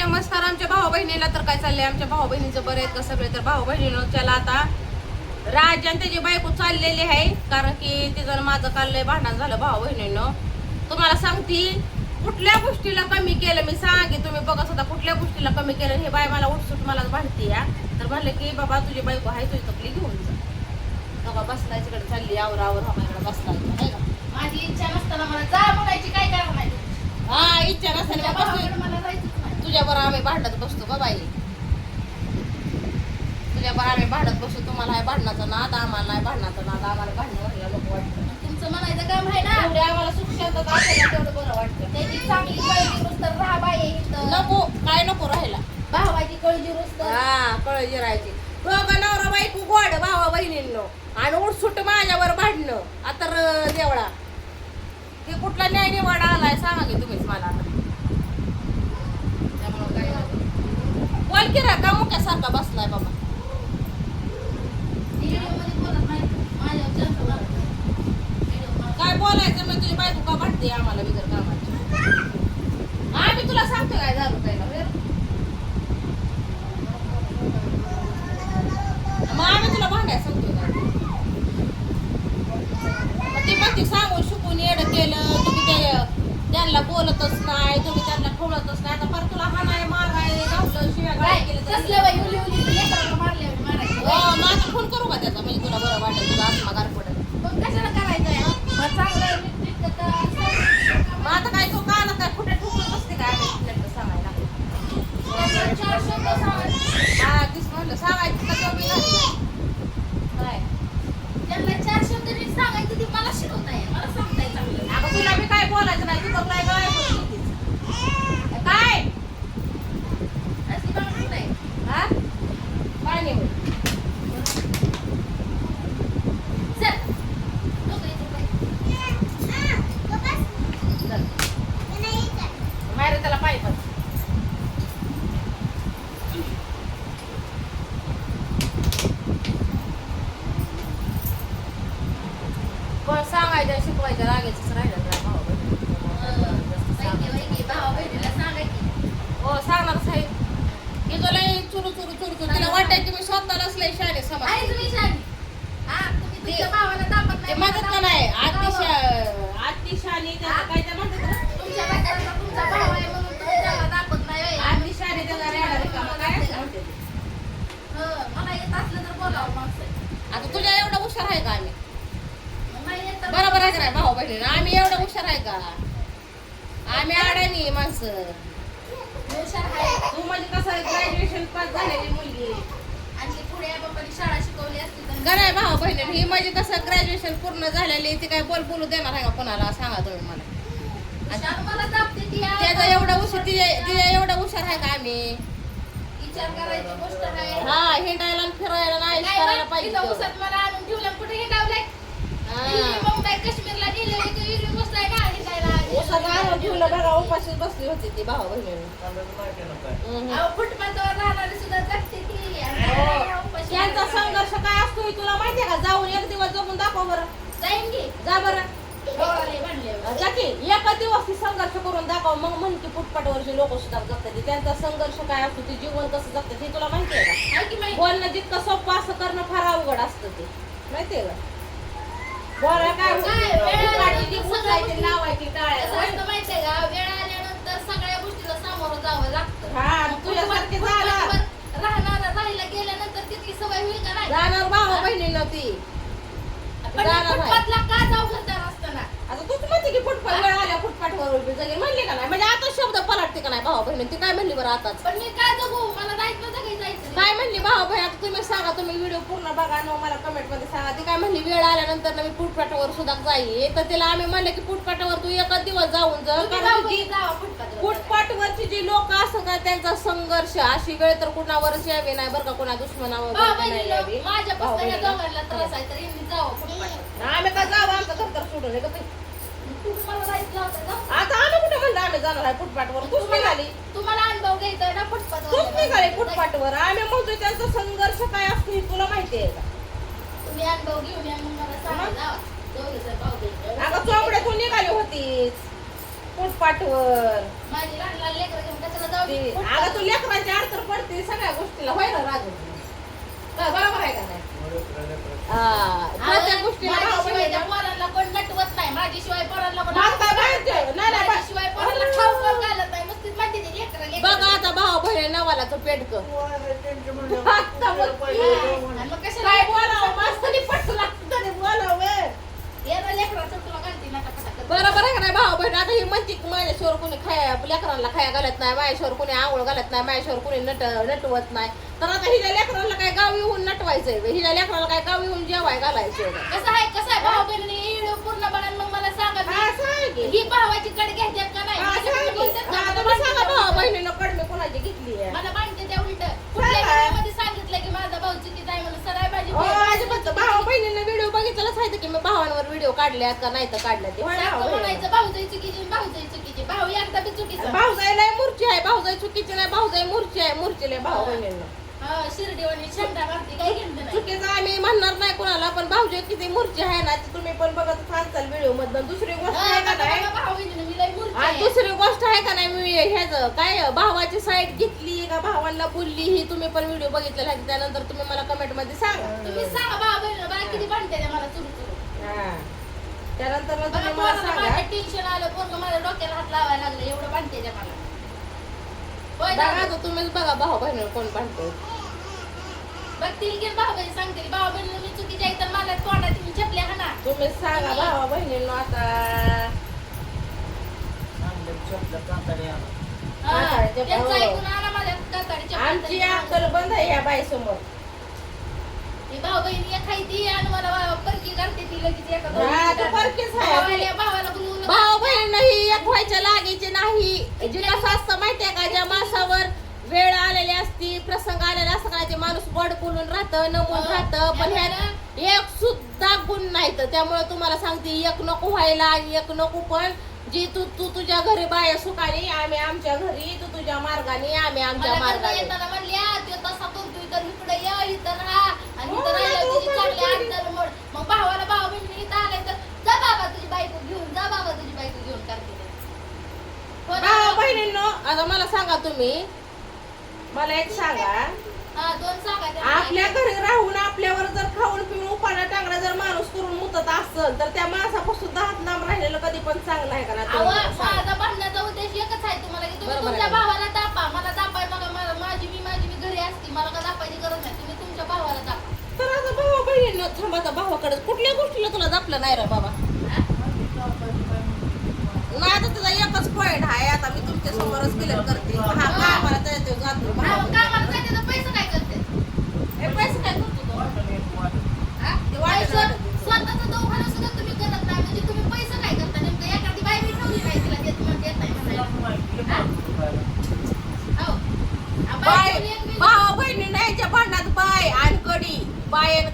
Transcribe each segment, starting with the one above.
नमस्कार आमच्या भाऊ बहिणीला. तर काय चाललंय आमच्या भाऊ बहिणीचं बरं आहेत का सगळे. तर भाऊ बहिणीनं त्याला आता राज आणि त्याची बायको चाललेली आहे, कारण की तिचं माझं काल लय भांडण झालं भाऊ बहिणीनं. तुम्हाला सांगती कुठल्या गोष्टीला कमी केलं मी सांगे, तुम्ही बघत होता कुठल्या गोष्टीला कमी केलं. हे बाय मला उठसूट मला भांडती या. तर म्हणलं की बाबा तुझी बायको आहे, तुझी तकली घेऊन जा. बघा बसलाय तिकडे चालली आवर इकडे बसलाय आहे का. माझी इच्छा नसताना मला जा म्हणायची काय काय म्हणायची. हा इच्छा नसताना मला जायचंच नाही. तुझ्यावर आम्ही भांडत बसतो का बाई, तुझ्यावर आम्ही भांडत बसतो. तुम्हाला आहे भांडणाचा नाद, आम्हाला नाही भांडणाचा नाद. आम्हाला भांडणं व्हायला नको वाटतं. तुमचं म्हणायचं काम आहे ना, एवढे आम्हाला सुख शांतता असायला तेवढं बरं वाटतं. त्याची चांगली कळजी रुस्तर राहा बाई इथं. नको काय नको राहायला. भावाची कळजी रुस्तर. हा कळजी राहायची. दोघं नवरा बायको गोड भावा बहिणींनो, आणि उठसूट माझ्यावर भांडणं. आता देवळा हे कुठला न्याय निवाडा आलाय सांगा की तुम्हीच मला. त्यामुळं काय बोल की रा का मुक्यासारखा बसलाय बाबा. व्हिडिओमध्ये बोलत नाही, माझ्यावर जास्त बोलत नाही. काय बोलायचं मग तुझी बायको का भांडते आम्हाला बिगर कामाची. आम्ही तुला सांगतो काय झालं पहिला मग आम्ही तुला भांडायला सांगतो काय. मग ती म्हणते सांगून शिकून येडं केलं तुम्ही, त्यांना बोलतच नाही तुम्ही, त्यांना ठेवतच नाही. आता परत तुला हाणाय माराय गावलं शिव्या काय केलं कसलं बाई उली उली लेकराला मारल्यावर मारायचं. माझा फोन करू का त्याचा, म्हणजे तुला बरं वाटेल, तुझा आत्मा गार पडेल. मग कशाला करायचंय. मग चांगलं नीट मग आता काय तू कानात काय कुठे ठोकत बसते काय आम्ही सांगायला. चार शब्द सांगायचे. हा तीच म्हणलं सांगायचं का कमी काय. त्यांना चार शब्द नीट सांगायचं ती मला शिकवताय, मला सांगताय चांगलं. अगं तुला मी काय बोलायचं नाही, तू काय काय बोलतीस काय अशी बाळगून नाही. हा काय नाही होत. चल लोकं येतात बाई. मारे त्याला पाय पण कोण सांगायचं शिकवायचं रागायचंच राहिलं नाही भाऊ वैकी भावा बहिणीला सांगा की. हो सांगणारच आहे की तुला चुरू चुरू चुरू चुरू तिला वाटायची मी स्वतःलाच लय शाळे आहे समाज तुम्ही शानी. हा तुम्ही तुमच्या भावाला दाबत ते नाही. म्हणतात का नाही आतिशानी त्याला काय ते म्हणतात ना, तुमच्या बायकोला तुमचा भाव आहे म्हणून तुम्ही त्याला दाबत नाही होय. आतिशानी त्याला रेडा रिकामा काय असं म्हणते ते. मला येत असलं तर बोलावं माणसं. आता तुझ्या एवढा हुशार आहे का आम्ही. नाही येत तर बरोबर आहे का नाही भाऊ बहिणीला, आम्ही एवढं हुशार आहे का. आम्ही अडाणी माणसं. हुशार आहे. तू म्हणजे कसं ग्रॅज्युएशन पास झालेली मुलगी आणि पुढे या बापाने शाळा शिकवली असती तर गराय भाऊ बहिणी. ही म्हणजे कसं ग्रॅज्युएशन पूर्ण झालेली, ती काय बोलू देणार आहे का कोणाला सांगा तुम्ही मला. शाळा मला दाबते ती. त्याचा एवढा हुशार तिच्या एवढा हुशार आहे का आम्ही. विचार करायची गोष्ट आहे. हा हिंडायला आणि फिरायला नाही करायला पाहिजे. इथं उसात मला आणून ठेवलं कुठे हिंडावलंय. हा. मुंबई काश्मीरला गेले ती वेगळी गोष्ट आहे का हिंडायला. उसात आणून ठेवलं बघा, उपाशीच बसली होती ती भाऊ बहिणी. अहो, फुटपाथवर राहणारी सुद्धा जगते ती. त्यांचा संघर्ष काय असतो तुला माहितीये का. जाऊन एक दिवस जगून दाखव बरं. जाईन की जा बरं डोळाले म्हणल्यावर. जा की एका दिवस ती संघर्ष करून दाखव, मग म्हण की फुटपाटवरचे लोक सुद्धा जगतात. त्यांचा संघर्ष काय असतो, ते जीवन कसं जगतात हे तुला माहितीये का. आहे की माहिती? बोलणं जितकं सोपं असं करणं फार अवघड असतं ते माहितीये का. बोला काय वेळ उचलायची लावायची कसं टाळ्या. असतं माहितीये का, वेळ आल्यानंतर सगळ्या गोष्टीला सामोरं जावं लागतं. हा तुझ्यासारखी जाणार राहायला गेल्यानंतर तिथली सवय होईल का नाही. जाणार भाऊ बहिणीनं ती पण जाणार आहे. फुटपाथला का जाऊ घरदार असताना. आता तूच म्हणते की फुटपाट वेळ आल्या फुटपाटवर जगेल म्हणली का नाही. म्हणजे आता शब्द पलटते का नाही भाऊ बहिणी. ती काय म्हणली बरं आताच. पण मी काय जगू, मला जायचं जगायचं जायचं. काय म्हणली भाऊ बहीण आता तुम्ही सांगा. तुम्ही व्हिडिओ पूर्ण बघा न मला कमेंट मध्ये सांगा. ती काय म्हणली वेळ आल्यानंतर मी फुटपाटावर सुद्धा जाईल. तर तिला आम्ही म्हणले की फुटपाटावर तू एकच दिवस जाऊन जा, तुम्ही कारण जाऊ की बाई, जावा फुटपाथवर. फुटपाटवरची जी लोक असतात त्यांचा संघर्ष अशी वेळ तर कुणावरच यावी नाही बरं का. कुणा दुश्मनावर भाऊ नाही बहिणीला, यावी. माझ्यापासून या दोघांना त्रास आहे तर यांनी जावं फुटपाथवर. आम्ही काय जावं आमचं घर सोडून हे का ते? तुम्हाला जायचं होतं का? आता आम्ही कुठे म्हणलं आम्ही जाणार आहे फुटपाटवर. तूच निघाली तुम्हाला अनुभव घ्यायचा ना फुटपाथवर. तूच निघाली फुटपाटवर. आम्ही म्हणतोय त्यांचा संघर्ष काय असतो हे तुला माहिती आहे का. तुम्ही अनुभव घेऊन या मग मला सांगा. जावा. दोघीचं भाऊ बहीण. अगं चोपड्यातून निघाली होतीस फुटपाटवर. माझी लहान लहान लेकरं घेऊन कशाला जाऊ ती- दे? अगं तू लेकराची अडचण पडते सगळ्या गोष्टीला होय ना राजू काय बरोबर आहे का नाही प्रत्येक गोष्टीला भाऊ माझ्याशिवाय त्या बहिणीला- पोरांना कोण नटवत नाही माझ्याशिवाय पोरांना कोण मग काय माहिती? नाही, नाही, माझ्याशिवाय पोरांना खाऊ कोण घालत नाही नुसतीच म्हणते ते लेकरं बघा आता भाऊ बहिणी नवालाचं पेटक आणि मग कशाला काय बोलावं मास्तरी पटकन लागतं तरी बोलावं येणं लेकराचं तुला घालते ना कसा बरोबर आहे का नाही भाऊ बहीण आता ही म्हणते की माझ्याशिवर कोणी खाया लेकरांना खाया घालत नाही माझ्याशिवर कोणी आंघोळ घालत नाही माझ्याशिवर कोणी नटवत नाही तर आता हिच्या लेकरांना काय गाव येऊन नटवायचंय हिच्या लेकरांना काय गाव येऊन जेवाय घालायचं कसं आहे भाऊ बहिणी व्हिडिओ पूर्ण बघा मग मला सांगा ही भावाची कड घेतात का नाही सांगा भाऊ बहिणीनं कडमी कोणाची घेतली आहे मला माहिती त्या उलट कुठल्या व्हिडिओमध्ये सांगितलं की माझा भाऊ चुकीचा आहे म्हणून सराय माझी अजिबात भाऊ बहिणीनं व्हिडिओ बघितलंच आहे की मी भावांवर व्हिडिओ काढल्यात का नाही तर काढल्या ते म्हणायचं भाऊजाई चुकीची भाऊजाई चुकीची भाऊ एकदा बी चुकीचा भाऊजाई नाही मूर्ची आहे भाऊजाई चुकीची नाही भाऊजाई मूर्ची आहे मूर्चीले भाऊ बहिणींना शिर्डीवाणी शंभरा मारती काही घेतलं नाही चुकीचं आम्ही म्हणणार नाही कोणाला पण भाऊजी किती मूर्ची आहे ना ती तुम्ही पण बघत सांगताल व्हिडिओ मधून दुसरी गोष्ट आहे का नाही भाऊ बहिणीनं मी लई मूर्ख आणि आहे. दुसरी गोष्ट आहे का नाही मी ह्याच काय भावाची साईड घेतली का भावांना बोलली ही तुम्ही पण व्हिडिओ बघितलेला आहे त्यानंतर तुम्ही मला कमेंट मध्ये सांगा तुम्ही सांगा भाऊ बहिणीला मला किती भांडते ते मला चुरू चुरू हा. त्यानंतर मग तुम्ही मला पोराला सांगा माझ्या टेन्शन आलं पोरगं माझ्या डोक्याला हात लावायला लागलं एवढं भांडते ते मला होय बघा दादा? आता तुम्हीच बघा भाऊ बहिणी कोण भांडतो बघतील की भाऊ बहीण सांगतील भाऊ बहीण मी चुकीची आहे तर मला तोंडात तुम्ही चपल्या हाना तुम्ही सांगा भावा बहिणींनो आता कातडीच्या त्यांचं भाऊ. ऐकून आला माझ्या कातडीच्या आमची भांडणात. अक्कल बंद आहे या बाई समोर ही भाऊ बहीण एक आहे ती आणि मला परकी करते ती लगेच एका हा, तू परकीच आहे. भावाला बोलवून भाऊ बहीण ही एक व्हायच्या लागीची नाही जे कसं असतं माहितीये का ज्या माणसावर वेळ आलेली असती प्रसंग आलेला असता का ते माणूस गोड बोलून राहतं नमून राहतं पण ह्यात एक सुद्धा गुण नाही तर त्यामुळे तुम्हाला सांगते एक नको व्हायला आणि एक नको पण जी तू तू तुझ्या घरी बाया सुखाने आम्ही आमच्या घरी तू तुझ्या मार्गाने आम्ही आमच्या मला करता मार्गाने येताना म्हणल्या तो तसा करतोय तर इकडे ये इथं राहा आणि हो, इथं राहिलं तू तुझी चांगली अडचण मोड मग भावाला भाऊ बहिणी इथं आले तर जा बाबा तुझी बायको घेऊन जा बाबा तुझी बायको घेऊन करते हो ना? भाऊ बहिणींनो आता मला सांगा तुम्ही मला एक सांगा हा दोन सांगा त्यांना. आपल्या घरी राहून आपल्यावर जर खाऊन पिऊन उपाडा टांगडा जर माणूस करून मुतत असेल तर त्या माणसापासून हात लांब राहिलेलं कधी पण चांगलं आहे का ना अहो, तुम्ही मला सांगा. माझा भांडण्याचा उद्देश एकच आहे तुम्हाला की तुम्ही बरोबर तुमच्या आहे. भावाला दापा मला दापाय बघा माझी मी घरी असते मला का दापायची गरज नाही तुम्ही तुमच्या भावाला दापा तर आता भाऊ बहिणींनो थांबा आता भावाकडे कुठल्या गोष्टीला तुला दापलं नाही रे बाबा नाही आता तुझा एकच पॉइंट आहे आता मी तुमच्या समोरच क्लिअर करते हा कामाला तर येतो जातो हा, मग भाऊ. कामाला जायचं तर पैसे काय करते हे पैसे काय करतो तो? हा? ते वाटत पैसे वाटत. स्वतःचं दवाखाना सुद्धा तुम्ही करत नाही म्हणजे तुम्ही पैसे काय करता नेमकं एखादी बाई बी ठेवली नाही तिला देत नाही म्हणायला. हो. आ, बाई ठेवली एक बी- भाऊ बहिणी नाहीच्या भांडणात बाय आणि कडी बायन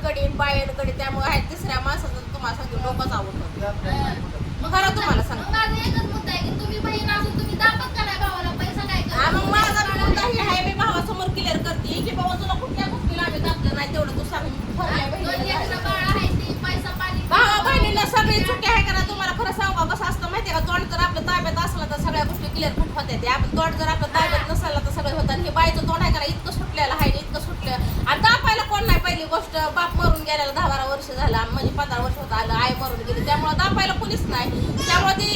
कडी त्यामुळे आहे तिसऱ्या माणसाचं तुम्हाला सांगतो डोकंच आवडतं हा. मग खरं तुम्हाला सांगते. मग माझा एकच मुद्दा आहे की तुम्ही बहीण असून तुम्ही दापत का नाही भावाला पैसा काय करता? मग माझा मुद्दा हे आहे मी भावासमोर क्लिअर करते की बाबा तुला कुठल्या गोष्टीला आम्ही दाखलं नाही तेवढं तू सांग ठरल्या दोन बहिणीला लेकरं झालं. बाळ आहेत ती पैसा पाणी भावा बहिणीला सगळी चुकी आहे का ना तुम्हाला खरं सांगू का कसं असतं माहितीये का तोंड जर आपल्या ताब्यात असलं तर सगळ्या गोष्टी क्लिअर कुठ होत्या ते आपण तोंड जर आपल्या ताब्यात नसलं तर सगळं होतं आणि हे बाईचं तोंड आहे का ना इतकं सुटलेलं आहे इतकं सुटलं आणि दापायला कोण नाही पहिली गोष्ट बाप मरून गेलेला 10-12 वर्ष झाला म्हणजे 15 वर्ष होत आलं आई मरून गेली त्यामुळे दापायला कोणीच नाही त्यामुळे ती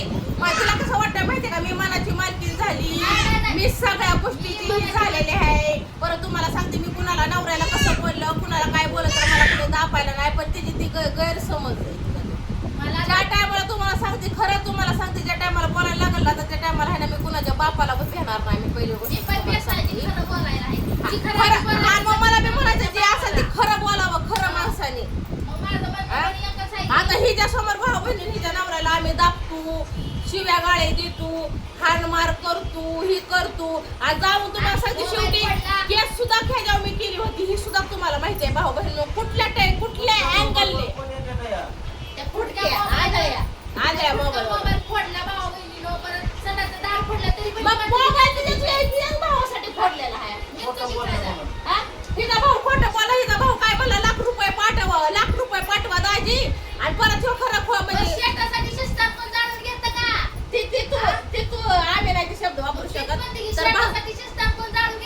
तिला कसं वाटतं माहितीये का मी मनाची मालकी झाली मी सगळ्या गोष्टीची ही झालेली आहे परत तुम्हाला सांगते मी कुणाला नवऱ्याला कसं बोललं कुणाला काय बोललं तर मला कुणी दापायला नाही पण तिची ती गैरसमज आहे मला ज्या टायमाला तुम्हाला सांगते खरं तुम्हाला सांगते ज्या टायमाला बोलायला लागलं ना तर त्या टायमाला आहे ना मी कुणाच्या बापाला पण भेटणार नाही मी पहिली गोष्ट जी पण तुम्हाला बेसायची सांगते. खरं बोलायला आहे जी खरं खरं बोलायला आणि मग मला बी म्हणायचं जे असेल ते खरं बोलावं खरं माणसाने मग माझं म्हणणं पण एकच आहे की आता हिच्या समोर भाऊ बहिणी हिच्या नवऱ्याला आम्ही दाबतो शिव्या गाळे देतो हाणमार करतो ही करतो आणि जाऊन तुम्हाला सांगते शेवटी केस सुद्धा खेळाव मी केली होती ही सुद्धा तुम्हाला माहिती आहे भाऊ बहिणी कुठल्या अँगलने त्या फुटक्या आल्या मोबाईल मोबाईल फोडला भाऊ बहिणीनं परत सणाचं दार फोडला तरी पण मग मोबाईल तुझ्या भावासाठी फोडलेला आहे हा? हिचा भाऊ खोटं बोला हिचा भाऊ काय बोला लाख रुपये पाठवा दाजी आणि परत ह्यो खरं खो म्हणजे शेतासाठी शिस्तात पण जाणून घेतं का ते तू आम्ही नाही ते शब्द वापरू शकत तर भाऊ- शेतासाठी शिस्तात पण जाणून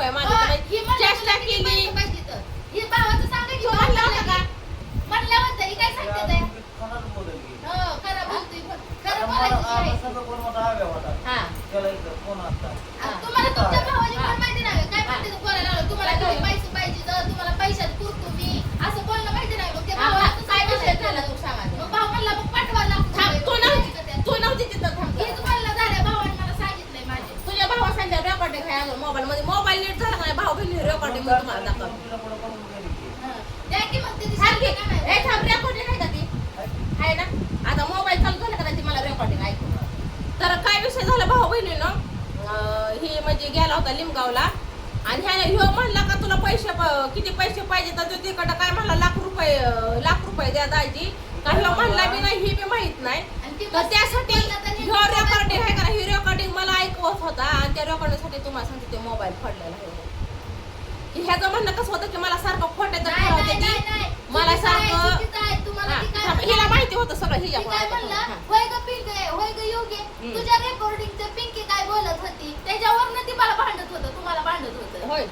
रुपये ही मागितले म्हणलं चेष्टा तुला किती केली पैसे पाहिजे तर. ही भावाचं सांगा की तू भाव म्हणला होता का? म्हणलं होतं ही काय सांगते ते? खरंच बोलली. हो खरं बोलतोय खरं मला बोलायचं आहे. सगळं कोण मोठा आव्या होता हा त्याला इथं फोन असता तुम्हाला तुमच्या भावाची हा. पण माहिती नाही काय म्हणते ते बोलायला लागलं. तुम्हाला काय किती पैसे पाहिजे तर तुम्हाला पैशात पुरतो मी असं बोलणं माहिती नाही मग ते हा, भावाला हा. काय विषय झाला तू सांग आधी. मग भाव म्हणला मग पाठवा थांब, तू नव्हती तू नव्हती तिथं थांब हेच जरा. म्हणलं झालं भावाने मला सांगितलंय माझे तुझ्या भावा सांगितलं रेकॉर्डिंग आहे अजून मोबाईल मध्ये मोबाईल नीट झाला का नाही भाऊ बहिणी रेकॉर्डिंग मध्ये तुम्हाला दाखव द्या की मग ते थांब की. सांगते का नाही? ए, थांब रेकॉर्डिंग आहे का ती आहे ना आता मोबाईल चालू झाला का नाही ती मला रेकॉर्डिंग ऐकू तर काय विषय झाला भाऊ बहिणीनं ही म्हणजे गेला होता लिमगावला आणि ह्याने ह्यो म्हणला का तुला पैसे किती पैसे पाहिजे तर तो तिकडं काय म्हणला लाख रुपये द्या दाजी का ह्यो म्हणला बी नाही ही बी माहित नाही आणि ती तर त्यासाठी बोलला तर ह्यो रेकॉर्डिंग आहे का ही रेकॉर्डिंग मला ऐकवत होता आणि त्या रेकॉर्डिंगसाठी तुम्हाला सांगते ते मोबाईल फोडलेला आहे की ह्याचं म्हणणं कसं होतं की मला सारखं खोट्याचं नाही, ठरवते नाही, ती नाही. मला चुकीचं आहे, सारखं चुकीचं आहे. तुम्हाला हा, ती काय थांब, म्हणला? हिला माहिती होतं सगळं ती काय म्हणला हिच्या होय ग पिंके होय ग योगे हम्म. तुझ्या रेकॉर्डिंगचं पिंकी काय बोलत होती त्याच्यावरनं ती मला भांडत होतं तुम्हाला भांडत होतं होय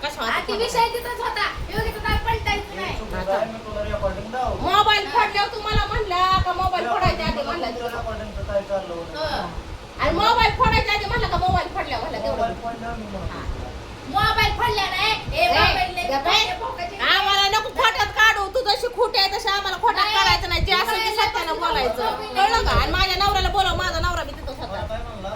कशा आणि ती विषय तिथंच होता योगीचं काय पलटायचं नाही मोबाईल फोडल्यावर तुम्हाला म्हणला का मोबाईल फोडायच्या आधी म्हणला तुला? काय चाललं हो. होतं आणि मोबाईल फोडायच्या आधी म्हणला का मोबाईल फोडल्या म्हणला तेवढं मोबाईल फोडला नाही ए मोबाईल नाही, गप्प आहे. पैसे भोकायचे. आम्हाला नको खोट्यात काढू तू जशी खोटी आहे तशी आम्हाला खोट्यात नाही. काढायचं नाही जे असेल ते सत्यानं बोलायचं कळलं का आणि माझ्या नवऱ्याला बोलव माझा नवरा बी तिथं होता काय म्हणला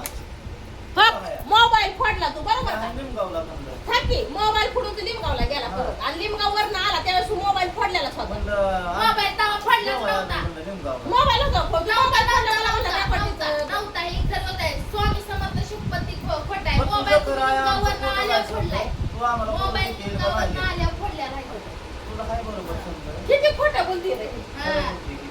फक्त मोबाईल फोडला तू बरोबर का निमगावला म्हणलं थांब की मोबाईल फोडून तू लिमगावला गेला परत आणि लिमगाववरनं आला त्यावेळेस तू मोबाईल फोडलेलाच होता मोबाईल तेव्हा फोडलाच नव्हता निमगावला मोबाईल होता फोडला. मोबाईल फोडला मला म्हणलं नव्हता रेकॉर्डिंगचं. नव्हता हे खरं होत आहे स्वामी समर्थ शिवपती खोट आहे पण तुझं मोबाईल तर आहे, आमचं लिंगावरनं खोटं आल्यावर आहे. फोडलाय तू आम्हाला मोबाईल बोलते, लिंगावरनं बघायला. आल्यावर फोडल्या राहिलं तुला काय बरोबर समजलं? किती खोटं बोलते रे हा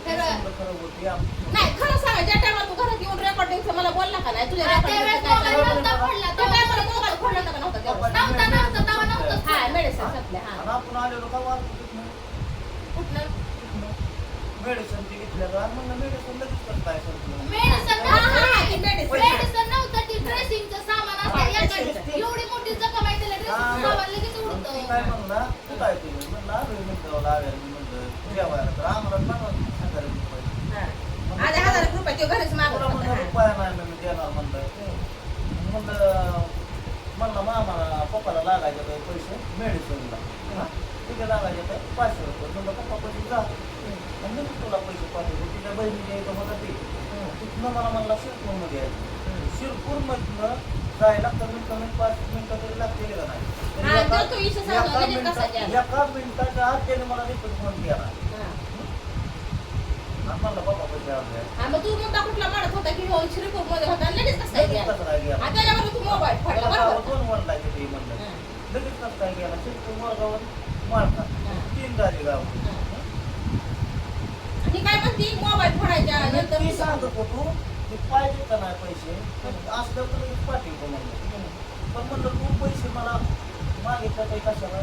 खरं समजलं खरं बोलते. नाही खरं सांगा ज्या टायमाला तू घरात येऊन रेकॉर्डिंगचं मला बोलला का नाही तुझ्या त्यावेळेस मोबाईल रेकॉर्डिंगचं नव्हता फोडला त्या टायमाला मोबाईल फोडला होता का नव्हता त्यावेळेस? नव्हता तेव्हा नव्हतं हा मेडिसिन संपल्या हा आणि आपण आलेलो का वाजतो तिथनं? कुठलं मेडिसिन ते घेतलं आणि म्हणलं मेडिसिन लगेच कसं काय संपलं? मेडिसिन हा, हा, नव्हतं ती medicine. मेडिसिन नव्हतं ती ड्रेसिंगचं सामान हा, असतं dressing. एवढी मोठी जखम आहे त्याला ड्रेसिंगचं हा. सामान लगेच मग ती उडतं काय म्हणला तू काय केलं म्हणलं आलोय निमगावला आव्याला. मी म्हणलं जेवायला तर आम्हाला बनवा हजार रुपये. हा. आज 1000 रुपये ते घरीच मागत तुला होता. म्हणलं हा. रुपया नाही मी देणार म्हणलं. म्हणलं म्हणलं मामा पप्पाला लागायचे तर पैसे मेडिसिनला तिथे लागायचे तर 500 रुपये. म्हणलं पप्पा पैसे जा म्हणजे तुला पैसे पाठवतो. तिच्या बहिणीच्या इथं होता ते तिथनं मला म्हणला शिरपूरमध्ये यायचं. शिरपूरमधनं जायला कमीत कमी 5 मिनिटं तरी लागतील का नाही. तर हा, एका- तो विषय सांगा, एका लगेच कसा मिनिटात- गेला? एका मिनिटाच्या आत त्याने मला रिपोर्ट फोन केला हा. आणि म्हणलं पप्पा पैसे आणले. हा, मग तू मुद्दा कुठला मारत होता की हो श्रीपूरमध्ये होता आणि लगेच कसं काय लगेच गेला? कसं काय गेला? हा, त्याच्यावर तू मोबाईल फोडला बरोबर का? 2 वन लागे ते म्हणलं. हा. लगेच कसं काय गेला? शिरपूर मोरगावर माळका हा. 3 गाडी गाव. हा. आणि काय म्हणती मोबाईल फोडायच्या नंतर मी सांगत होतो की पाहिजे का नाही पैसे असलं तर लगेच पाठवतो म्हणलं. पण म्हणलं तू पैसे मला मागितलं काही कशाला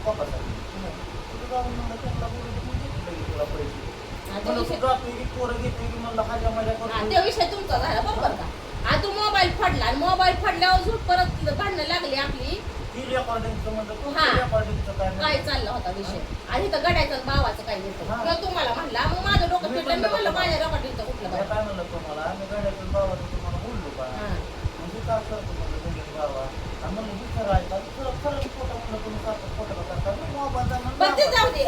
पप्पासाठी तुझं जाऊन म्हणलं त्यांना बोलून मी देतो लगेच तुला पैसे. हा, तो म्हणलं विषय- तू जातो की पोरं घेते की म्हणलं हाज्या माझ्या हा, करतो. ते विषय तुमचा झाला बरोबर का? हा, तू मोबाईल फोडला आणि मोबाईल फोडल्यावर झूट परत भांडणं लागली आपली ती रेकॉर्डिंगचं म्हणलं तू हा. रेकॉर्डिंगचं काय काय म्हणलं? चालला होता विषय आणि इथं गडायचं भावाचं काय घेतो हा. किंवा तुम्हाला म्हणला मग माझं डोकं मी फिरलं मी म्हणलं म्हणलं तुम्हाला. माझ्या रेकॉर्डिंगचं कुठलं मी काय काय म्हणलं तुम्हाला मी गाड्यातून बाबाचं तुम्हाला बोललो का हा. म्हणजे काय करतो म्हणलं लगेच बाबा आणि म्हणलं हे खरं आहे का खरं खरं खोटं म्हणलं तुम्ही करता खोटं का करता मी मोबाईलचा पण ते जाऊ दे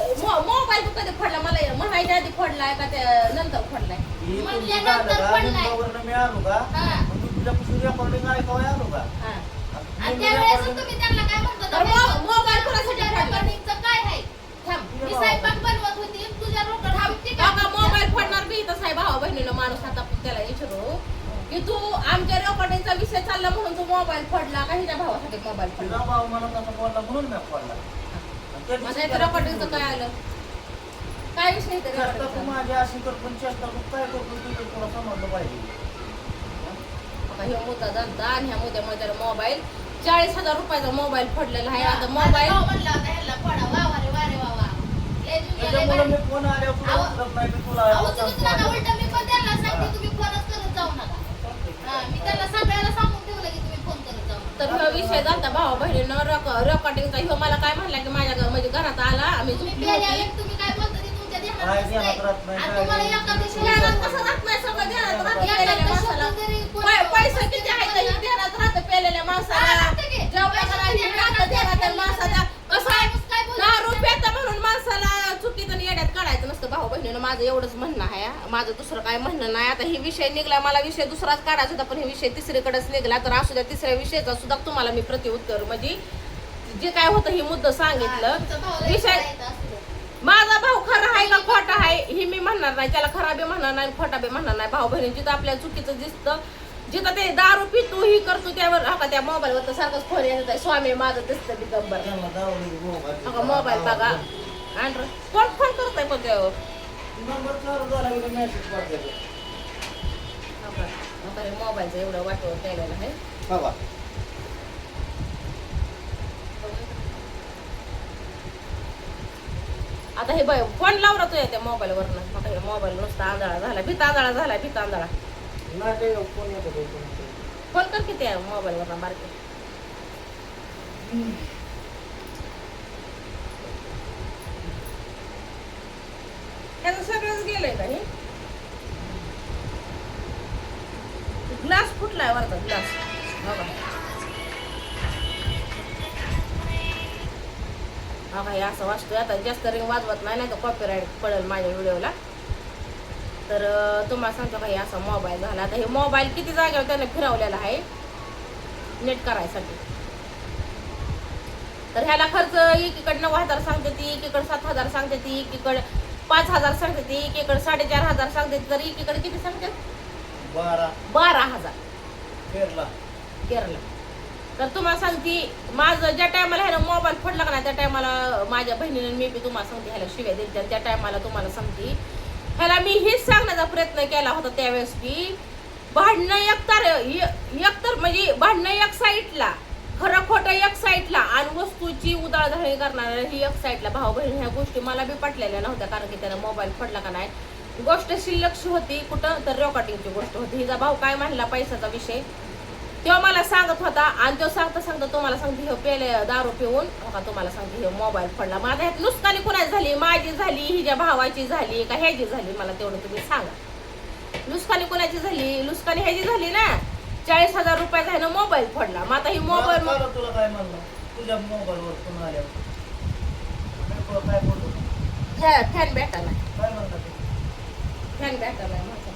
मोबाईल तू कधी फोडला मला म्हणायच्या आधी फोडलाय का त्या नंतर फोडलाय म्हणल्यानंतर पडलाय. मी आलो का हा. मग मी तुझ्यापासून रेकॉर्डिंग ऐकावं आलो का हा. आणि त्यावेळेस तुम्ही त्यांना काय म्हणतो तर मोबाईल कोणासाठी तुझ्या फोडला? रेकॉर्डिंगचं काय आहे थांब मी स्वयंपाक बनवत होती तुझ्या रोकड काका मोबाईल फोडणार बी इथं साहेब भावा बहिणीनं माणूस आता त्याला विचारू की तू आमच्या रेकॉर्डिंगचा विषय चालला म्हणून तू मोबाईल फोडला का हिच्या भावासाठी मोबाईल फोडला तुझा भाऊ मला तसा बोलला म्हणून मी फोडला आणि त्या दिवशी माझ्या रेकॉर्डिंगचं काय आलं काय विषय इथं चेष्टा तू recording चा? माझी अशी कर पण चेष्टा तू काय करतो तुझं तुला समजलं पाहिजे. आता ह्यो मुद्दा झालता आणि ह्या मुद्द्यामुळे त्याला मोबाईल 40,000 रुपयाचा मोबाईल फोडलेला आहे आता मोबाईल म्हणला होता ह्याला फोडा वा वा रे वा रे वा वा लय जुन्या लय त्याच्यामुळे भारी. मी फोन आल्यावर तुला अहो, उचलत नाही मी तुला अहो, तुम्हीच नका, उलटं मी पण त्यांना सांगते तुम्ही फोनच करत जाऊ नका. हा, मी त्यांना सगळ्याला सांगून ठेवलं की तुम्ही फोन करत जाऊ नका. तर ह्यो विषय झाला भाऊ बहिणीनं रेकॉर्डिंगचा ह्यो मला काय म्हणला की माझ्या म्हणजे घरात आला आम्ही तुम्ही झोपली प्यायला होती. आले, तुम्ही काय बोलता ते तुमच्या ध्यानात काय नसतंय. ध्यानात राहत नाही, आणि काय तुम्हाला ध्यानात एका दिवशी ध्यानात कसं राहत नाही, सगळं ध्यानात राहतं पेलेल्या एखादा माणसाला. शब्द जरी कोणी पैसे किती आहेत तर हे ध्यानात राहतं पेलेल्या माणसाला. राहतं की? जेवढं करायचं हे राहतं ध्यानात माणसाला. कसं आहे, काय बोलतो? दारू प्याता म्हणून माणसाला चुकीचं आणि येड्यात काढायचं नसतं भाऊ बहिणीनं. माझं एवढंच म्हणणं आहे. माझं दुसरं काय म्हणणं नाही. आता ही विषय निघला, मला विषय दुसराच काढायचा होता पण हे विषय तिसरीकडेच निघला. तर असू द्या, तिसऱ्या विषयाचा सुद्धा तुम्हाला मी प्रतिउत्तर म्हणजे जे काय होतं हे मुद्दा सांगितलं. तुमचा भाऊ विषय करायचा असतो. माझा भाऊ खरा आहे का खोटा आहे हे मी म्हणणार नाही. त्याला खरा बी म्हणणार नाही खोटा बी म्हणणार नाही. भाऊ बहिणी जिथं आपल्याला चुकीचं दिसतं, जिथं ते दारू पितो ही करतो त्यावर का त्या मोबाईलवर तर सारखंच फोन येत आहे, स्वामी माझं दिसतं दिगंबर. त्यांना दावली मोबाईल. मोबाईल बघा आणि कोण फोन करतोय पण त्यावर नंबर चालू झाला की मेसेज पाठवतो. मोबाईलचं एवढं वाटवून केलेलं आहे. बघा. आता हे बाय फोन लावला तो त्या मोबाईलवरनं. आता हे मोबाईल नुसता आंधळा झाला, भितांधळा झाला, भितांधळा. नाही ते फोन येतो ते फोन. फोन कर की त्या मोबाईलवरनं मार्केट. त्याचं सगळंच गेलंय का हे? ग्लास फुटलाय वरचा ग्लास बघा. हा हे असं वाचतोय. आता जास्त रिंग वाजवत नाही तर कॉपीराईट पडेल माझ्या व्हिडिओला. तर तुम्हाला सांगतो का हे असा मोबाईल झाला. आता हे मोबाईल किती जागेवर त्याने फिरवलेला आहे नेट करायसाठी. तर ह्याला खर्च एकीकडे 9,000 सांगते ती, एकीकडे 7,000 सांगते ती, एकीकडे 5,000 सांगते ती, एकीकडे 4,500 सांगते ती, तर एकीकडे किती सांगते 12,000 केरला. तर तुम्हाला सांगते माझं ज्या टायमाला ह्याला मोबाईल फोडला का नाही त्या टायमाला माझ्या बहिणीने मी बी तुम्हाला सांगते ह्याला शिव्या दिली. त्या टायमाला तुम्हाला सांगते ह्याला मी हेच सांगण्याचा प्रयत्न केला होता त्यावेळेस की भांडणं एकतर म्हणजे भांडणं एक साईडला, खरं खोटं एक साईडला आणि वस्तूची उधाळधारणी करणाऱ्या ही एक साईडला. भाऊ बहीण ह्या गोष्टी मला बी पटलेल्या नव्हत्या कारण की त्यानं मोबाईल फोडला का नाही. गोष्ट शिल्लक होती कुठं तर रेकॉर्डिंगची गोष्ट होती. हिचा भाऊ काय म्हणला पैशाचा विषय तेव्हा मला सांगत होता आणि तो सांगता तुम्हाला सांगते हे पेले दारू पिऊन का तुम्हाला सांगते हे मोबाईल फोडला. माझ्या ह्यात नुकसानी कुणाची झाली, माझी झाली, हिच्या भावाची झाली का ह्याची झाली, मला तेवढं तुम्ही सांगा. नुकसानी कुणाची झाली? नुकसानी ह्याची झाली ना. 40,000 रुपयाचा ह्यानं मोबाईल फोडला. मग आता ही मोबाईल तुला काय म्हणलं तुझ्या मोबाईलवर फोन आल्यावर काय बोलतो फॅन भेटायला काय म्हणतात ते? फॅन भेटायला माझा.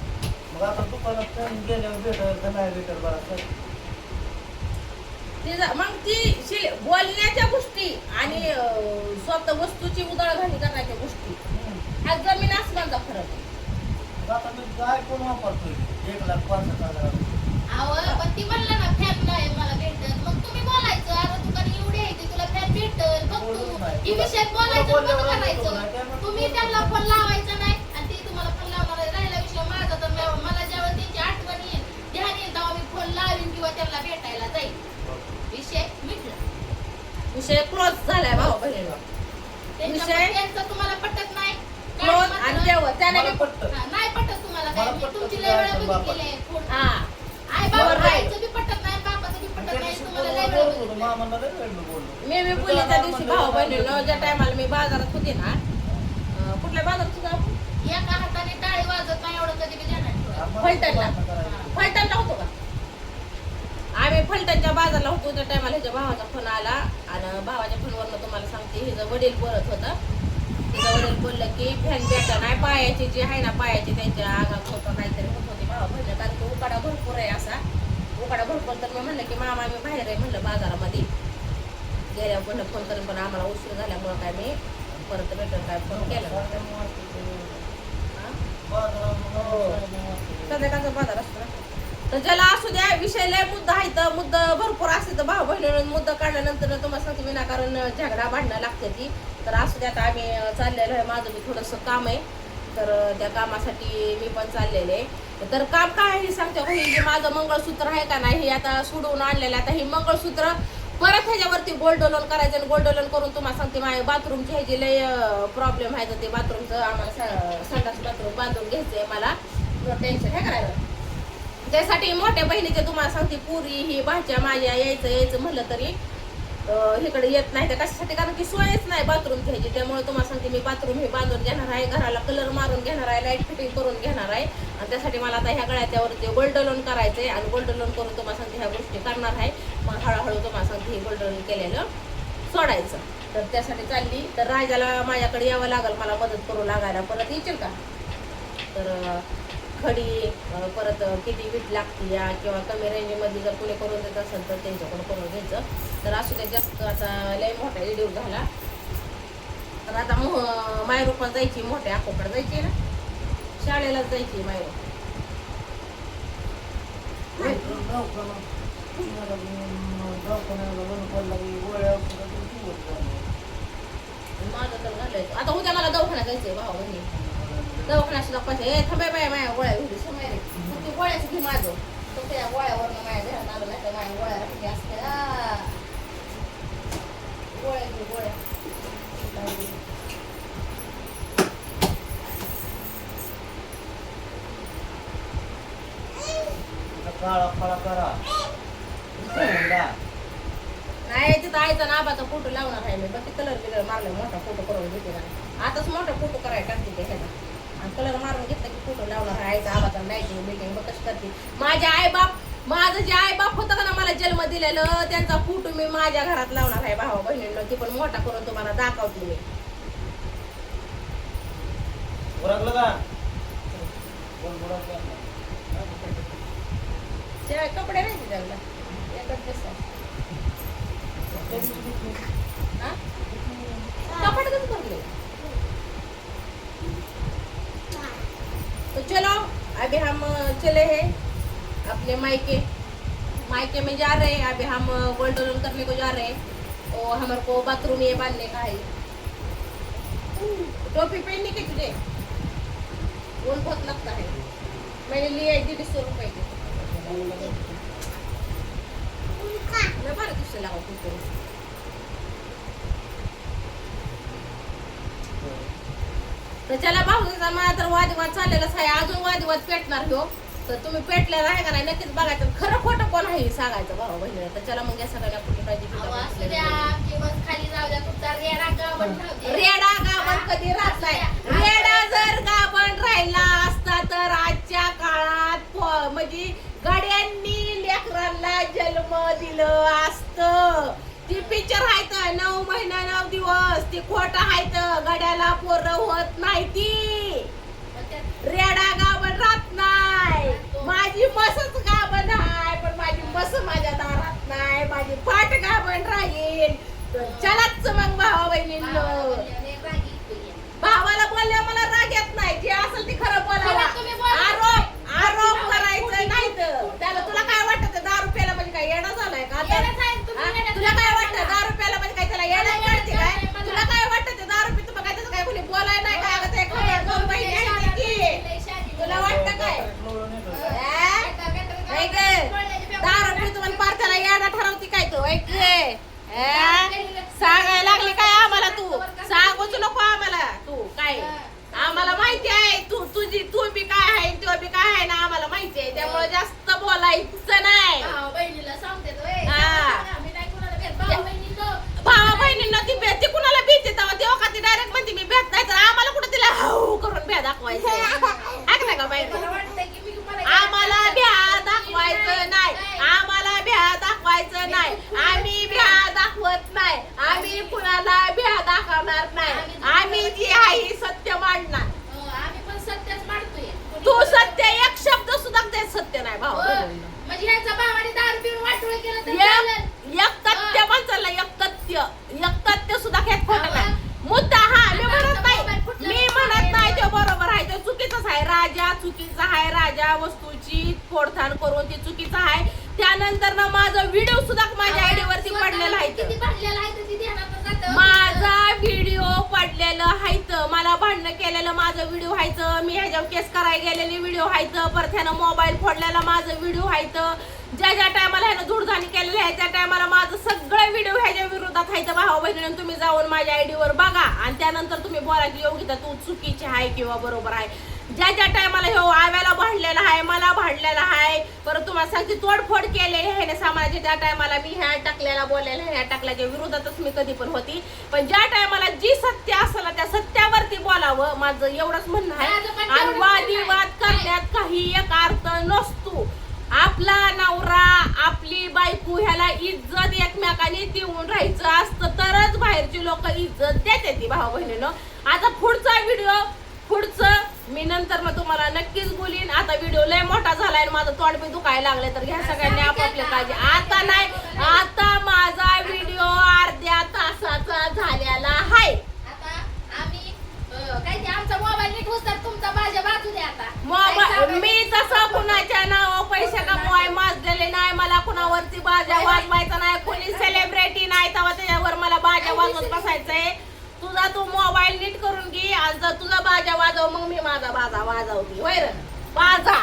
मग आता दुकानात फोन गेल्यावर भेटेल का नाही भेटेल बरं मग ती बोलण्याच्या गोष्टी आणि स्वतः वस्तूची उधळघाणी करण्याच्या गोष्टी ह्या जमीन आसमानचा फरक आहे. आता मी काय कोण वापरतोय 1,65,000. अहो, पण ती म्हणलं ना फॅन नाही मला भेटत, मग तुम्ही बोलायचं अरे दुकान एवढे आहे ते तुला फॅन भेटल बघ बोलूच तू नाही. ही विषयात बोलायचं बोलल्यावर बंद बोलतो नाही. करायचं. त्यामुळे तुम्ही त्यांना फोन लावायचा नाही आणि ते तुम्हाला फोन लावणार आहे. राहिला विषय माझा तर मला ज्यावेळेस त्यांची आठवण येईल ध्यान येईल तेव्हा मी फोन लावीन किंवा त्यांना भेटायला जाईल. विषय मिटला. विषय क्लोज झालाय भाऊ बहिणीला. विषय त्यांचं तुम्हाला पटत नाही क्लोज आणि तेव्हा त्याने मला बी- पटतं. हा, नाही पटत तुम्हाला काय मला मी पटतं तुमची तुझ्या लय वेळा आईचं बापाचं. बघितलेली आहे फोन. हा आई बाबा बरोबर आहे. आईचं बी पटत नाही बापाचं बी आणि पटत त्या नाही दिवशी तुम्हाला फोनवर लय वेळा बोलत होतो, बघितलेलं आहे. मामाला लय वेळ मी बोललो. मी बोलली त्या दिवशी भाऊ बहिणीनं ज्या टायमाला मी बाजारात होते ना कुठल्या बाजारात होता आपण? एका हाताने टाळी वाजत नाही एवढं कधी बी ध्यानात ठेवा. आम्हाला फलटणला. बातम्या करायच्या. फलटणला होतो का? आम्ही फलटणच्या बाजारला होतो त्या टायमाला ह्याच्या भावाचा फोन आला आणि भावाच्या फोनवरनं तुम्हाला सांगते हिचं वडील बोलत होतं. तिचं वडील बोललं की फॅन भेटा नाही पायाची जी आहे ना पायाची त्यांच्या आगात होतं काहीतरी होत होती भावा म्हणजे कारण की उकाडा भरपूर आहे असा उकाडा भरपूर. तर मी म्हणलं की मामा मी बाहेर आहे म्हणलं बाजारामध्ये गेल्या पण फोन करून पण आम्हाला उशीर झाल्यामुळं काय मी परत रिटर्न काय फोन केला संध्याकाळचा बाजार असतो ना. तर ज्याला असू द्या विषय लय मुद्दा आहे तर मुद्दा भरपूर असते तर भाऊ बहिणीनं मुद्दा काढल्यानंतर तुम्हाला सांगते विनाकारण झगडा भांडणं लागते ती. तर असू द्या आता आम्ही चाललेलो आहे माझं बी थोडंसं काम आहे तर त्या कामासाठी मी पण चाललेले आहे. तर काम काय आहे हे सांगते हो हे जे माझं मंगळसूत्र आहे का नाही हे आता सोडवून आणलेलं आहे. आता हे मंगळसूत्र परत ह्याच्यावरती गोल्ड लोन करायचं आणि गोल्ड लोन करून तुम्हाला सांगते माझ्या बाथरूमची ह्याची लय प्रॉब्लेम आहे तर ते बाथरूमचं आम्हाला संडास बाथरूम बांधून घ्यायचं आहे मला टेन्शन हे करायला त्यासाठी मोठ्या बहिणीच्या तुम्हाला सांगते पुरी ही भाच्या माझ्या यायचं म्हणलं तरी इकडे येत नाही. तर कशासाठी? कारण की सोयच नाही बाथरूम घ्यायची. त्यामुळे तुम्हाला सांगते मी बाथरूम हे बांधून घेणार आहे, घराला कलर मारून घेणार आहे, लाईट फिटिंग करून घेणार आहे. आणि त्यासाठी मला आता ह्या गळ्याच्यावरती गोल्ड लोन करायचंय आणि गोल्ड लोन करून तुम्हाला सांगते ह्या गोष्टी करणार आहे. मग हळूहळू तुम्हाला सांगते हे गोल्ड लोन केलेलं सोडायचं. तर त्यासाठी चालली. तर राजाला माझ्याकडे यावं लागेल, मला मदत करू लागायला. परत येशील का? तर खडी परत किती वीट लागते या किंवा कमी रेंजमध्ये जर कोणी करून देत असेल तर त्यांच्याकडून करून घ्यायचं. तर असू द्या. जास्त आता लय मोठा व्हिडिओ झाला. तर आता मायरू पण जायची, मोठ्या आकोकडे जायची ना, शाळेलाच जायची मायरू. माझं तर घालायचं आता. उद्या मला दवाखान्यात जायचंय भाऊ बहिणी. दवाखान्यात सुद्धा पैसे थांबे बाय माझ्या गोळ्या घेऊन समय रे. मग ते गोळ्याच घे माझं. तो त्या गोळ्यावरनं माझ्या घरात आलं नाही तर माझ्या गोळ्या राहिली असत्या. गोळ्या घे गोळ्या. काळा फळा करा नाही तिथं आईचा ना आबाचा फोटो लावणार आहे मी. बाकी कलर बिलर मारला मोठा फोटो करून घेते ना. आताच मोठा फोटो करायला टाकते ते ह्याला. आणि कलर मारून घेतला की फोटो लावणार आहे आईचा आबाचा. लाईटिंग बिल्डिंग मग कशी करते. माझ्या आईबाप माझं जे आईबाप होतं का ना मला जन्म दिलेलं त्यांचा फोटो मी माझ्या घरात लावणार आहे भावा बहिणींना. ती पण मोठा करून तुम्हाला दाखवते मी. ओरखलं का? ते कपडे नाही त्याला एकच ड्रेस आहे. कपड़े तो कर ले. तो चलो अभी हम चले हैं अपने मायके में जा रहे हैं. अभी हम गोल्ड लोन करने को जा रहे हैं और हमारे को बाथरूम ये बांधने का है. टोपी पहनने की तुझे ऊन बहुत लगता है. मैंने लिए 150 रुपए की. मैं बारह किससे लगाऊं कुछ. तर चला भाऊचा मला तर वादविवाद चाललेलाच आहे. अजून वादविवाद पेटणार हो. तर तुम्ही पेटलेला आहे का नाही नक्कीच बघायचं. खरं खोटं कोण आहे सांगायचं भाऊ बहिणीला. तर चला मग या सगळ्यांना कुठली पाहिजे खाली जाऊ द्या. तुमचा रेडा गावण राहू दे. रेडा गावण कधी राहत नाही. रेडा जर गावण राहिला असता तर आजच्या काळात म्हणजे गाड्यांनी लेकरांना जन्म दिलं असतं. ती पिक्चर आहेत 9 महिना 9 दिवस. ती खोट आहेत. गड्याला पोरं होत नाही. ती रेडा गावण राहत नाही. माझी मसच गावण आहे पण माझी मस माझ्या दारात नाही. माझी पाठ गावण राहील. चलाच मग भावा बहिणींनो. भावाला बोलल्या मला राग येत नाही. जे असेल ते खरं बोलावं. आरोप करायचं नाही. तर त्याला तुला काय वाटतं 10 रुपयाला म्हणजे काय येणं झालाय का? तुला काय वाटतं 10 रुपयाला म्हणजे काय त्याला येणं काढते काय? तुला काय वाटतं ते 10 रुपये तुम्हाला काय त्याचं काय कोणी बोलाय नाही काय? अगं ते खबर 2 महिने आहे की तुला वाटतं काय? 10 रुपये तुम्हाला पार त्याला येणं ठरवते काय? तू ऐक सांगायला लागली काय आम्हाला? तू सांगूच नको आम्हाला. तू काय आम्हाला माहिती आहे. तू बी काय आहे तो बी काय आहे ना आम्हाला माहिती आहे. त्यामुळे जास्त बोलायचं नाही. बहिणीला सांगते भावा बहिणींना ती कुणाला भीती तेव्हा का ती डायरेक्ट म्हणते मी भेट नाही. तर आम्हाला कुठं तिला हाऊ करून भ्या दाखवायचं ऐक का बाई. आम्हाला भ्या दाखवायचं नाही. आम्हाला भ्या दाखवायचं नाही. आम्ही भ्या दाखवत नाही. आम्ही कुणाला भ्या दाखवणार नाही. आम्ही जी आहे सत्य मांडणार. आम्ही पण सत्यच मांडतोय. तू सत्य एक शब्द सुद्धा ते सत्य नाही भाऊ. म्हणजे ह्याचा भावाने दारू पिऊन वाटोळ केलं तर चालेल. एक तथ्य माणसाला एक तथ्य सुद्धा खेळ खोटं नाही. मुद्दा हा मी म्हणत नाही ते बरोबर आहे. ते चुकीचंच आहे. राजा चुकीचा आहे. राजा वस्तूची फोडताण करून ते चुकीचं आहे. त्यानंतर ना माझा व्हिडिओ सुद्धा माझ्या आयडी वरती पडलेला आहे. माझा व्हिडिओ पडलेलं आहेत. मला भांडणं केलेलं माझं व्हिडिओ आहेत. मी ह्याच्यावर केस करायला गेलेले व्हिडिओ आहेत. परत ह्यानं मोबाईल फोडलेला माझं व्हिडिओ आहेत. ज्या टायमाला ह्यानं धुडधाणी केलेली आहे त्या टायमाला माझं सगळं व्हिडिओ ह्याच्या विरोधात आहेत. भावा बहिणीनं तुम्ही जाऊन माझ्या आयडी वर बघा आणि त्यानंतर तुम्ही बोला की योगिता तू चुकीची आहे किंवा बरोबर आहे. ज्या ज्या टायमाला हे आव्याला भांडलेला आहे, मला भांडलेला आहे, परत तुम्हाला सांगते तोडफोड केलेली आहे ना सामानाची. त्या टायमाला मी ह्या टाकलेला बोलायला, ह्या टाकल्याच्या विरोधातच मी कधी पण होती. पण ज्या टायमाला जी सत्य असेल त्या सत्यावरती बोलावं, माझं एवढंच म्हणणं आहे. आणि वादविवाद करण्यात काही एक अर्थ नसतो. आपला नवरा आपली बायको ह्याला इज्जत एकमेकाने देऊन राहायचं असतं तरच बाहेरची लोक इज्जत देते ती भाऊ बहिणीनं. आता पुढचं मी नंतर मग तुम्हाला नक्कीच बोलीन. आता व्हिडिओ लय मोठा झालाय आणि माझं तोंड बी दुखायला लागले, तर घ्या सगळ्यांनी आपापली काळजी. आता नाही, आता माझा व्हिडिओ अर्ध्या तासाचा झालेला आहे. आता आम्ही काय ते आमचा मोबाईल नीट होतात, तुमचा माझ्या बाजू द्या आता. मी तसं कुणाच्या नाव पैसे कमवाय माजलेले नाही. मला कुणावरती बाजा वाजवायचा नाही. कोणी सेलिब्रिटी नाही तेव्हा त्याच्यावर मला बाजा वाजवत बसायचंय. तुझा तू मोबाईल नीट करून घे. आज जर तुझा बाजा वाजव मग मी माझा बाजा वाजवते. होय रे बाजा.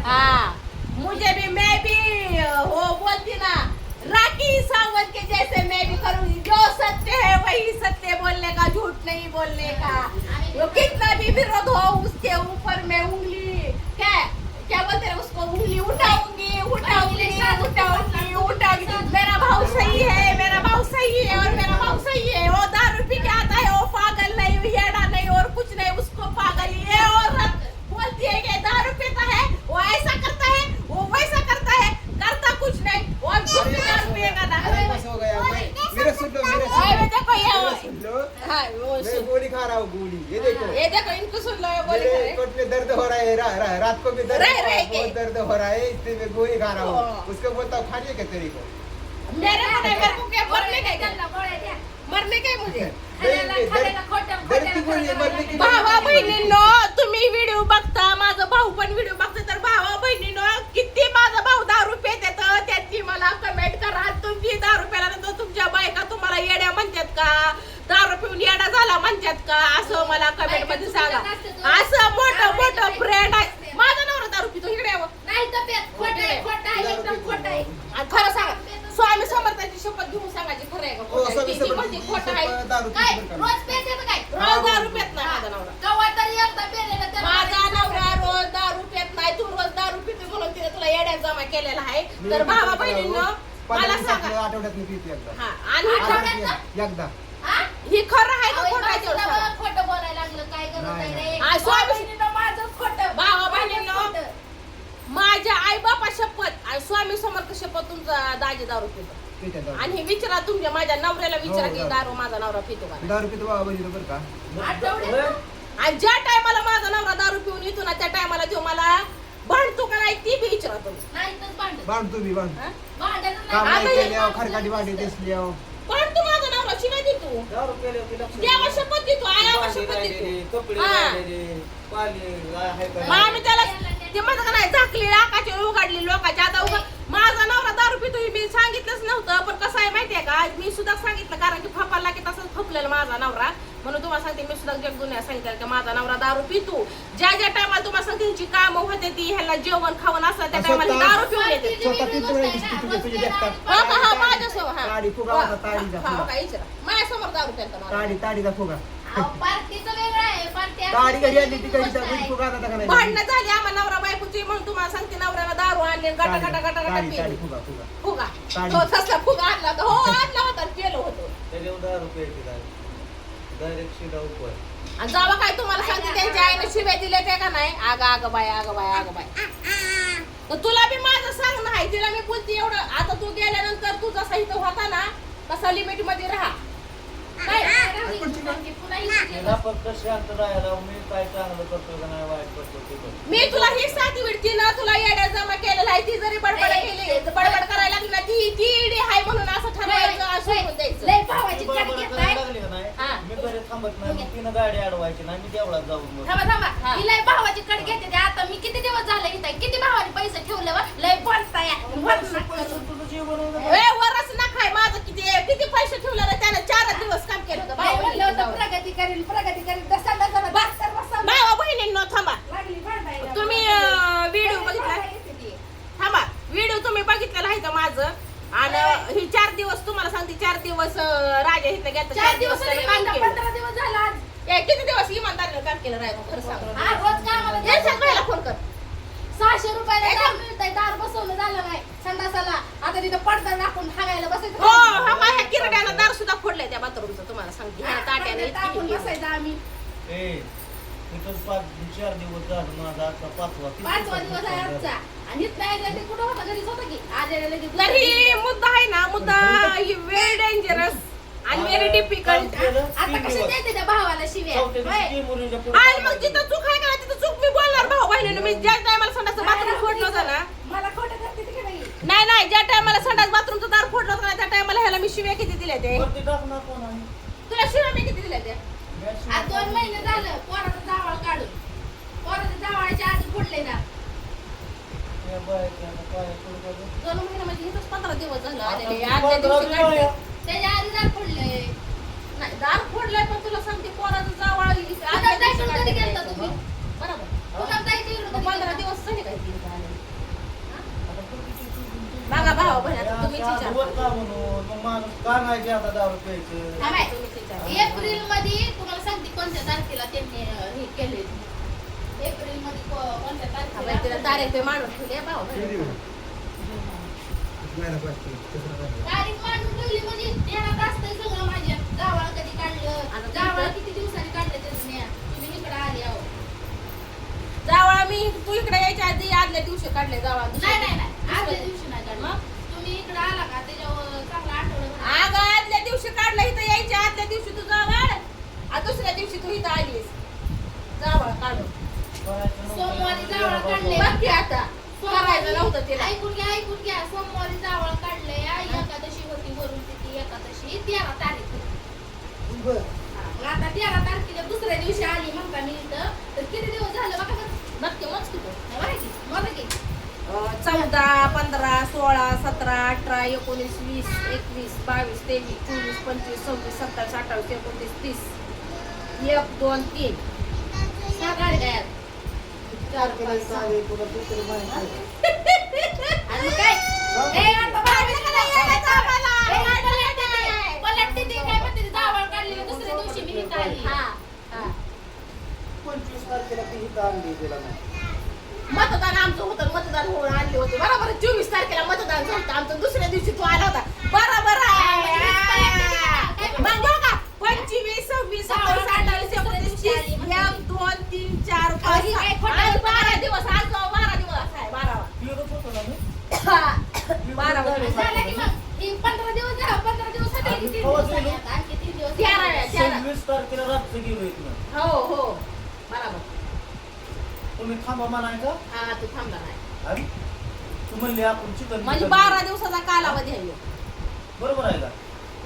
हाँ, मुझे भी, मैं भी हो बोलती ना, राखी सावंत के जैसे मैं भी करूंगी. जो सत्य है वही सत्य बोलने का, झूठ नहीं बोलने का. वो कितना भी विरोध हो उसके ऊपर मैं उंगली क्या बोलते हैं उसको, उंगली उठाऊंगी. मेरा भाव सही है, मेरा भाव सही है और मेरा भाव सही है. वो दारू पी के आता है, वो पागल नहीं, येड़ा नहीं और कुछ नहीं. उसको पागल ये औरत बोलती है कि दारू पीता है, वो ऐसा करता है, वो वैसा करता है, करता कुछ नहीं. और दारू पिएगा ना. मेरे सुन लो, मेरे देखो ये सुन लो, हाँ वो मैं गोली खा रहा हूँ, गोली. ये देखो इनको सुन लो, ये बोले मेरे पेट में दर्द हो रहा है, रात को भी दर्द रह हो रहा है, के। बहुत दर्द हो रहा है, इसलिए मैं गोली खा रहा हूँ. उसको बोलता हूँ खाने के तेरे को. मेरे को क्या मरने का है क्या? मरने का है मुझे. दर्द गोली मरने की भावा बहिणींनो, तुम्ही व्हिडिओ बघता, माझा भाऊ पण व्हिडिओ बघता, तर भावा बहिणींनो किती माझा भाऊ दारू पिते तर त्याची मला कमेंट करा. तुमची दारू प्यायल्यानंतर तुमच्या बायका तुम्हाला येड्या म्हणतात का, दारू पिऊन येडा झाला म्हणतात का, असं मला कमेंट मध्ये सांगा. असं मोठं फ्रेंड आहे माझा नवरा दारू पितो. इकडे यावं. नाही तब्येत खोट आहे, खोट आहे, एकदम खोट आहे. आणि खरं सांगा, स्वामी समर्थांची शपथ घेऊन सांगायची खरं आहे का हो, खोटं आहे? स्वामी ती जी समर्थ म्हणते खोटं आहे. दारू काय पितो बरं का. रोज पेते का काय? रोज दारू पित नाही माझा नवरा. कवा तरी एकदा पेलेलं तर माझा नवरा रोज दारू पित नाही. तू रोज दारू पिते म्हणून तिने तुला येड्यात जमा केलेला आहे. मी तर भावा पितो बहिणींनो पंधरा मला सांगा. दिवसात आठवड्यात मी पितो एकदा. हा, आणि एकदा. हा? ही खरं आहे का अहो, खोटं आहे तेवढं माणसाला सांगा. खोटं बोलायला लागलं काय गरज नाही, आहे रे? आ, स्वामी- बहिणीनं माझंच खोटं. भावा बहिणींनो, माझंच खोटं. माझ्या आई बापा शपथ आणि स्वामी समर्थ शपथ तुमचा दाजी दारू पितो. पितो दारू. आणि विचारा तुमच्या माझ्या नवऱ्याला विचारा हो, की दारू. दारू माझा नवरा पितो का. दारू पितो बाबा बहिणी बरं का. आणि ज्या टायमाला माझा नवरा दारू पिऊन येतो ना त्या टायमाला तो मला भांडतो का नाही ती बी विचारा तुम्ही. नाही तर भांडण. बांधतो मी बांध. हा? भांडणच काम नाही. नाही केल्यावर खरकाटी भांडी दिसल्यावर भांडतो माझा नवरा शिवाय देतो. दारू केल्यावर ती लक्ष देवा देते. शपथ देतो, आयावर भांडी शपथ राहिलेली, देतो. कपडे हा. राहिलेले, पाणी आहे का मग नाही? आम्ही त्याला ते माझं का नाही झाकली आकाची उघडली लोकांच्या. आता माझा नवरा दारू पितो हे मी सांगितलंच नव्हतं. पण कसं आहे माहितीये का, मी सुद्धा सांगितलं कारण की फपाला की तसंच फुकलेलं माझा नवरा. म्हणून तुम्हाला सांगते मी सुद्धा जग दुनिया सांगितलं की माझा नवरा दारू पितो. ज्या ज्या टायमाला तुम्हाला सांगते ह्यांची कामं होते ती ह्याला जेवण खावण असतं त्या टायमाला दारू पिऊन येते. स्वतः पितो नाही तुझे देखतात. हा माझ्यासमोर हा. ताडी फुगा होता, ताडीचा हा, फुगा. काय विचारा. माझ्यासमोर दारू प्यायचा नवरा. ताडीचा फुगा. अहो, पार्टीचं वेगळं आहे. पार्टी असली ताडी घरी आली वेगळी ती गोष्ट घरी आहे. फुगा होता का नाही. भांडणं झाली आम्हाला नवरा बायकोची म्हणून तुम्हाला सांगते नवऱ्याला दारू आणली गटा गटा गटा गटा ताडी पिली. फुगा फुगा. फुगा ताडी. हो तसला फुगा आणला होता. हो आणला होता केलं होतं. त्याच्यावर दारू प्यायची डायरेक्ट शिदा उपर. आणि जावा काय तुम्हाला सांगते त्यांच्या आईने शिव्या दिल्या त्या का नाही. आग बाय आग बाय आग बाय. तर तुला बी माझं सांग नाही तिला मी बोलते एवढं. आता तू गेल्यानंतर तू जसा इथं होता ना तसा लिमिट मध्ये राहा. काय पुन्हा ही शिकेल. तिला फक्त शांत राहायला मी काय चांगलं करतो का नाही वाईट करतो ते बघ. मी तुला ही साथी विडती ना तुला येड्या जमा केलेला आहे. ती जरी बडबड केली बडबड करायला लागली ना ती ती इडी आहे म्हणून असं ठरवायचं असं होऊन द्यायचं. लय भावाची मी कट बडबड घेताय. करायला लागली का हा. नाही, मी घरी थांबत नाही, मग तिनं गाडी अडवायची नाही, मी देवळात जाऊन बसतो. थांबा थांबा हा. ही लय भावाची कट घेते ते. आता मी किती दिवस झाले इथं किती भावाने पैसे ठेवले व लय बोलताय तुझं जीवन वगैरे ए वरच ना खाय माझं किती किती पैसे ठेवले ना त्याने 4 दिवस काम केलं होतं. बाई म्हणलं होतं भावा प्रगती करेल दसाला जरा बस्तर बसवलं. बहिणींनो थांबा. लागली भांडायला. तुम्ही व्हिडिओ बघितला थांबा. व्हिडिओ तुम्ही बघितलेला आहे का माझं. आणि ही 4 दिवस तुम्हाला सांगते 4 दिवस राजा इथं गेला 4 दिवस त्यानं काम केलं. 15 दिवस झाला आज. किती दिवस इमानदारीने काम केलं राय खरं सांग. हा रोज कामाला हे सगळ्याला फोन कर. 600 रुपयाला दार मिळतंय, दार बसवलं झालं नाही संडासाला. आता तिथं पडदा टाकून हागायला बसायचं. हो हा माझ्या किरड्यानं दार सुद्धा फोडलंय त्या बाथरूमचं तुम्हाला सांगते. ह्या ताट्याने पडदा टाकून इतकी बसायचं आम्ही. इथं 4 दिवस झालं माझा आता 5वा 5वा दिवस आहे आजचा. आणि इथं यायचं ते कुठं होता? घरीच होता की आज यायला लगेच तरी मुद्दा आहे ना, मुद्दा व्हेरी डेंजरस आणि व्हेरी डिफिकल्ट. आता कशी द्यायचे त्या भावाला शिव्या होय? आणि मग जिथं चूक आहे का तिथं चूक मी बोलणार भाऊ बहिणीने. मी ज्या टायमाला संडासचं बाथरूम फोडलं होतं ना, मला खोटं करते ते की नाही? नाही ज्या टायमाला संडास बाथरूमचं दार फोडलं होतं ना, त्या टायमाला ह्याला मी शिव्या किती दिल्या ते तुला शिव्या मी किती दिल्या त्या आज 2 महिने झालं पोराचं जावळ काढून. पोराचं जावळाच्या आधी फोडले ना. 2 महिने म्हणजे इथंच 15 दिवस झालं आलेले. आदल्या दिवशी काढले. त्याच्या आधी दार फोडलंय. नाही दार फोडलंय पण तुला सांगते पोराचं जावळ पुन्हा जायचं कधी गेलता तुम्ही? बरोबर. पुन्हा जायचं इकडं कधी 15 गेलता? दिवस झाले काय ते इथं आलेले. बघा भाऊ बहिणी आता तुम्हीच विचार करा. थांबाय. तुम्हीच विचार करा. एप्रिल मध्ये तुम्हाला सांगते कोणत्या तारखेला त्यांनी हे केले. एप्रिल मध्ये कोणत्या थांबा, तिला तारखेला तारीख पे मांडून ठेवली भाऊ बहिणी. तारीख मांडून ठेवली म्हणजे ध्यानात असतंय सगळं माझ्या. जावळ कधी काढलं, जावळ किती दिवसांनी काढलं त्याचं न्या. तुम्ही इकडे आले आहो. जावळा मी तू इकडे यायच्या आधी आदल्या दिवशी काढले जावळा. नाही आदल्या दिवशी नाही काढलं. तुम्ही इकडे आला का त्याच्यावर चांगला आठवडा अगं आदल्या दिवशी काढलं इथं यायच्या आदल्या दिवशी तू जावळ आणि दुसऱ्या दिवशी तू इथं आलीस जावळ काढून. सोमवारी जावळ काढले. बाकी आता करायचं नव्हतं तिला. ऐकून घ्या सोमवारी जावळ काढले. एकादशी होती वरून तिथे एकादशी 13 तारीख होती. मग आता 13 तारखेला दुसऱ्या दिवशी आली म्हणता मी इथं. तर किती दिवस झालं बघा बरं. नक्की मग किती बघा की मला की 14, 15, 16, 17, 18, 19, 20, 21, 22, 23, 24, 25, 26, 27, 28, 29, 30. 1, 2, 3 सहा गाडी काय 4, 5, 6. आणि मग काय आता पलटते ते काय म्हणते ते जावळ काढलेलं दुसऱ्या दिवशी मी इथं आली. हा 25 तारखेला ती इथं आणली तिला नाही. मतदान आमचं होतं, मतदान होऊन आणले होते बरोबर. 24 तारखेला मतदान झालं आमचं. दुसऱ्या दिवशी तू आला होता बरोबर आहे. मग बघा 25, 26, 27, 28, 29, 30, 1, 2, 3, 4, 5, 6, 12 दिवस. आज 12 दिवस आहे 12वा. फिरत होतो ना मी. 12 झालं की मग ही 15 दिवस झालं. 15 दिवसात आणि 3 केव्हा दिवसांनी गेलो? आता आणखी 3 दिवस 13 26 तारखेला रात्री गेलो इथनं. हो बरोबर. तुम्ही थांबा म्हणायचं हा तू थांबला नाही आणि तू म्हणले आपण चिकन म्हणजे 12 दिवसाचा कालावधी आहे ह्यो. बरोबर आहे का?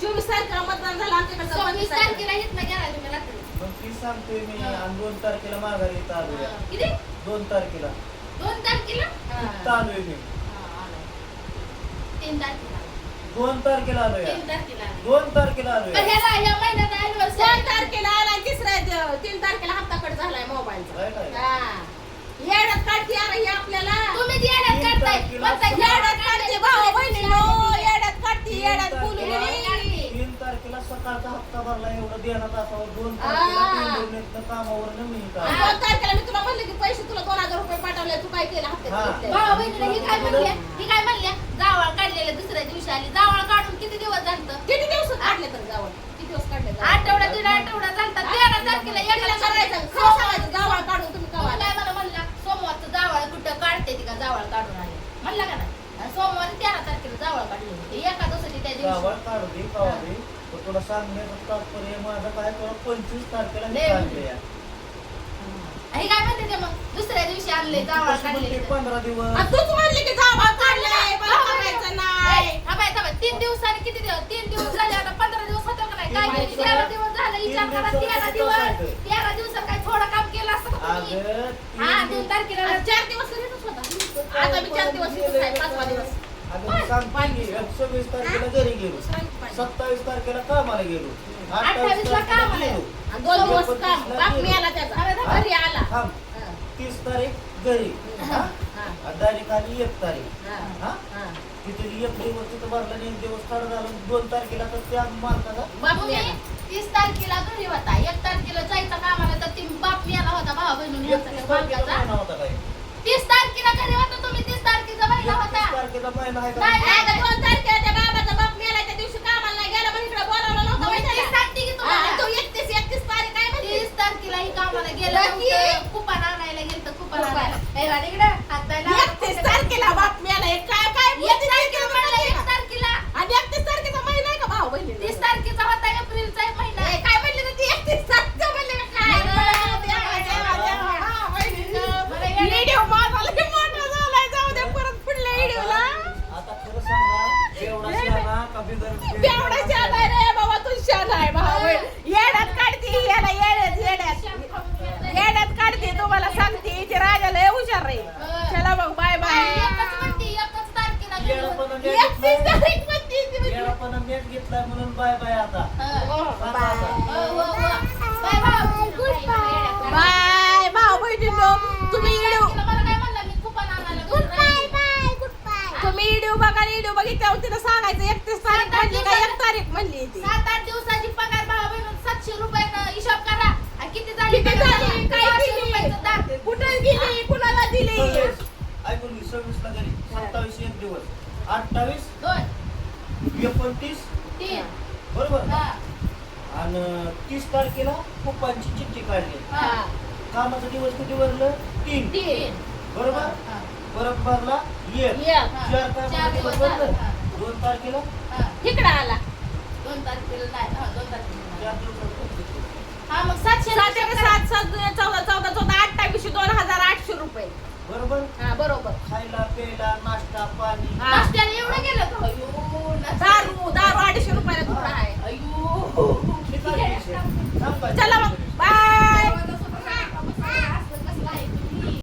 24 तारखेला मतदान झालं आमच्याकडे. 26 तारखेला इथनं गेला तुम्ही रात्री. मग ती सांगतोय मी आणि 2 तारखेला माघारी इथं आलोय. किती 2 तारखेला 2 तारखेला इथं आलोय मी. 3 तारखेला 2 तारखेला आलोय. 3 तारखेला 2 तारखेला पण आलोय. ह्याला ह्या महिन्यात 2 anniversary. तारखेला आला आणि 3 तारखेला हप्ता कट झालाय मोबाईलचा. काय काय? हा येड्यात काढते अरे हे आपल्याला. तुम्ही ती येड्यात काढताय. म्हणताय येड्यात काढते भाऊ बहिणींनो. येड्यात काढते येड्यात बोलून. 3 तारखेला सकाळचा हप्ता भरला एवढं देण्यात असावं. 2 तारखेला पेंडिंगनेतनं कामावर मी इथं आलो. 2 तारखेला मी तुला म्हणले की पैसे तुला 2000 रुपये पाठवले. तू काय केलं हप्त्यात? भाऊ बहिणीला ही काय म्हणल्या जावळ काढलेलं दुसऱ्या दिवशी आली. जावळ काढून किती दिवस झालं? किती दिवस काढले तर जावं? किती दिवस काढले? आठवडा दीड आठवडा झालता. 13 तारखेला याला करायचं खरं सांगायचं जावळ काढून तुम्ही काय कवा मला म्हणला सोमवारचं जावळ कुठं काढते ती का जावळ काढून आले म्हणला का नाही. आणि सोमवारी 13 तारखेला जावळ काढले होते. एका दिवसाची त्या गावात दिवशी काढू दे कवा दे. पण तुला सांगण्याचं तात्पर्य माझं काय तुला 25 तारखेला मी लय काढले या. आणि काय म्हणते ते मग दुसऱ्या दिवशी आणले जावळ कशी म्हणते काढले. 15 दिवस आणि तूच म्हणली की जावळ काढलंय मला करायचं नाही. थांबाय 3 दिवसांनी किती दिवस 3 दिवस झाले. आता 15 दिवस होतं का नाही. काय केलं? 13 दिवस झालं. विचार करा 13 दिवस 13 दिवसात काय थोडं काम केलं असतं का तुम्ही? अगं हा 2 तारखेला 4 दिवस घरीच होता. आता मी 4 दिवस इथंच आहे. 5वा दिवस. अगं सांगते की 26 तारखेला घरी गेलो. 27 तारखेला कामाला गेलो. 28 ला कामाला गेलो. आणि 2 दिवस काम बाप मिळाला त्याचा घरी आला. थांब. 30 तारीख घरी. हा? आणि तारीख आली 1 तारीख. हा? तिथे 1 दिवस तिथं भरला आणि 1 दिवस काढून झालं. 2 तारखेला तर त्या मालकाचा बाप मिळाला. 30 तारखेला घरी होता, 1 तारखेला जायचा कामाला, तर ती बाप मेला होता भावा बहिणून ह्यांचा त्या बापाचा. होता काय 30 तारखेला घरी होता तुम्ही, 30 तारखेचा महिना होता. तारखेला महिना आहे का? नाही, नाही, 2 तारखेला त्या बाबाचा बाप मेला, त्या दिवशी कामाला नाही गेला, पण इकडे बोलावलं नव्हतं मग मी माहिती 30 आहे का? सांगते की तुम्हाला. हा, तू 31 तारीख काय म्हणते? 30 तारखेला ही कामाला गेलं नक्की? नव्हतं. कुपन आणायला गेलं, कुपन आणायला. ए, वाट इकडं, हात नाही लावा. 31 तारखेला बाप मेला, हे काय काय 1 बोलते तारखेला ते म्हणलं, मला 1 तारखेला. आणि 31 तारखेचा महिना आहे का भाऊ बहिणी? 30 तारखेचा होता, एप्रिलचा एक महिना. काय म्हणले तर ती 31 तारखेचा म्हणले का काय? नाही, देवा, देवा, देवा, भाऊ बहिणीनं. मला येडे- व्हिडिओ माझा लय मोठा झालाय, जाऊ दे परत पुढल्या व्हिडिओला. आता खरं सांगा एवढा शहाणा का बिगर एवढा शान आहे रे बाबा, तू शान आहे भाऊ बहीण. येड्यात काढते याला, येड्यात काढते, तुम्हाला सांगते ती राजा लय हुशार रे. चला मग बाय बाय. एकच म्हणते, 1 तारखेला घरी येडापणा होती. नेट 31 तारीख म्हणते ती. येडापणा नेट घेतलाय म्हणून बाय बाय आता. बाय भाऊ. Good bye. बाय भाऊ बहिणींनो, तुम्ही व्हिडिओ मला काय म्हणला, मी कुपन आणायला घरी राहिली. तुम्ही व्हिडिओ बघा, व्हिडिओ बघितल्यावर तिला सांगायचं 31 तारीख म्हणली का 1 तारीख म्हणली ती. 7-8 दिवसाची पगार भावा बहिणीनं 700 रुपयानं हिशोब करा. आणि किती झाली किती पगार? झाली? काय 500 दिली? रुपयाचं दाब. कुठे गेली, कुणाला दिली? 26 ऐकून घे, 26 ला घरी 27 एक दिवस 28 2, 29 3. बरोबर हा, आणि 30 तारखेला पप्पांची चिठ्ठी काढली. हा. कामाचा दिवस किती भरलं 3 3. बरोबर हा, परत भरला 1 ये. हा. 4 कामाचा 4 दिवस दिवस भरलं झाले. हा, 2 तारखेला हा. इकडं आला. 2 तारखेला नाही. हा, 2 तारखेला नाही. 4 दिवस हा, मग 700 7 7 14 14 14 28 2800 रुपये. बरोबर हा बरोबर. खायला प्यायला नाश्ता पाणी हा. नाश्त्याला एवढं गेलं का? अयो, नाश्ता. दारू 250 रुपयाला तुकडा आहे. अयो. हे काय विषय? सांग काय? चला